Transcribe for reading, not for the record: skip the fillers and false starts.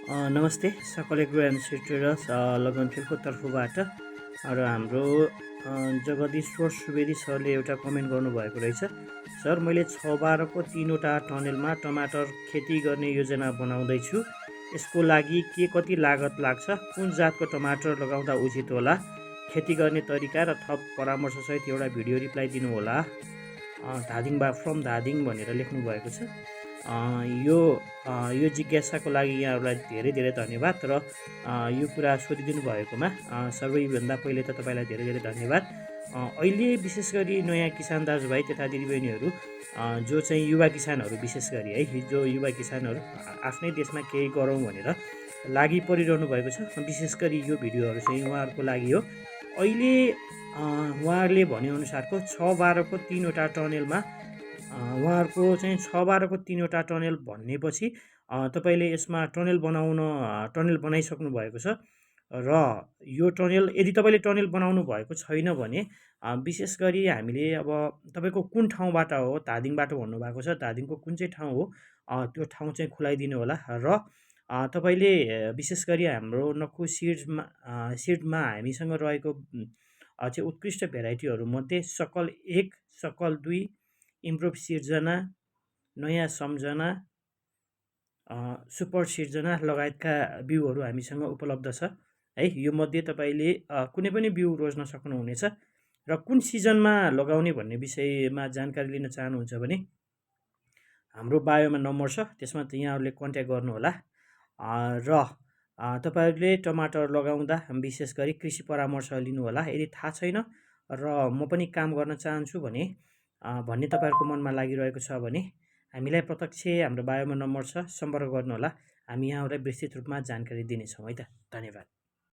नमस्ते सकल agro and seed traders लगनफिलको तर्फबाट र हाम्रो जगदीश्वर सुवेदी सरले एउटा कमेन्ट गर्नुभएको रहेछ। सर, मैले 6-12को 3वटा टनेलमा टमाटर खेती गर्ने योजना बनाउँदैछु। यसको लागि के कति लागत लाग्छ? कुन जातको टमाटर लगाउँदा उचित होला? खेती गर्ने तरिका र थप परामर्शसहित एउटा भिडियो रिप्लाई दिनुहोला। धादिङ फ्रम धादिङ भनेर लेख्नु भएको छ। यो जिज्ञासाको लागि यहाँहरूलाई धेरै धेरै धन्यवाद र यो कुरा सोधिदिनु भएकोमा सबैभन्दा पहिले त तपाईँलाई धेरै धेरै धन्यवाद। अहिले विशेष गरी नयाँ किसान दाजुभाइ तथा दिदीबहिनीहरू जो चाहिँ युवा किसानहरू विशेष गरी है, जो युवा किसानहरू आफ्नै देशमा केही गरौँ भनेर लागि परिरहनु भएको छ। विशेष गरी यो भिडियोहरू चाहिँ उहाँहरूको लागि हो। अहिले उहाँहरूले भनेअनुसारको 6-12को 3वटा टनेलमा उहाँहरूको चाहिँ 6-12को 3वटा टनेल भनेपछि तपाईँले यसमा टनेल बनाइसक्नु भएको छ र यो टनेल यदि तपाईँले टनेल बनाउनु भएको छैन भने विशेष गरी हामीले अब तपाईँको कुन ठाउँबाट हो, धादिङबाट भन्नुभएको छ, धादिङको कुन चाहिँ ठाउँ हो त्यो ठाउँ चाहिँ खुलाइदिनु होला र तपाईँले विशेष गरी हाम्रो नक्कु सिडमा हामीसँग रहेको चाहिँ उत्कृष्ट भेराइटीहरूमध्ये सकल 1, सकल 2, इम्प्रुभ सिर्जना, नयाँ सम्झना, सुपर सिर्जना लगायतका बिउहरू हामीसँग उपलब्ध छ है। यो मध्ये तपाईँले कुनै पनि बिउ रोज्न सक्नुहुनेछ र कुन सिजनमा लगाउने भन्ने विषयमा जानकारी लिन चाहनुहुन्छ भने हाम्रो बायोमा नम्बर छ, त्यसमा यहाँहरूले कन्ट्याक्ट गर्नुहोला। र तपाईँहरूले टमाटर लगाउँदा विशेष गरी कृषि परामर्श लिनुहोला। यदि थाहा छैन र म पनि काम गर्न चाहन्छु भन्ने तपाईँहरूको मनमा लागिरहेको छ भने हामीलाई प्रत्यक्ष हाम्रो बायोमा नम्बर छ, सम्पर्क गर्नुहोला। हामी यहाँहरूलाई विस्तृत रूपमा जानकारी दिनेछौँ है त। धन्यवाद।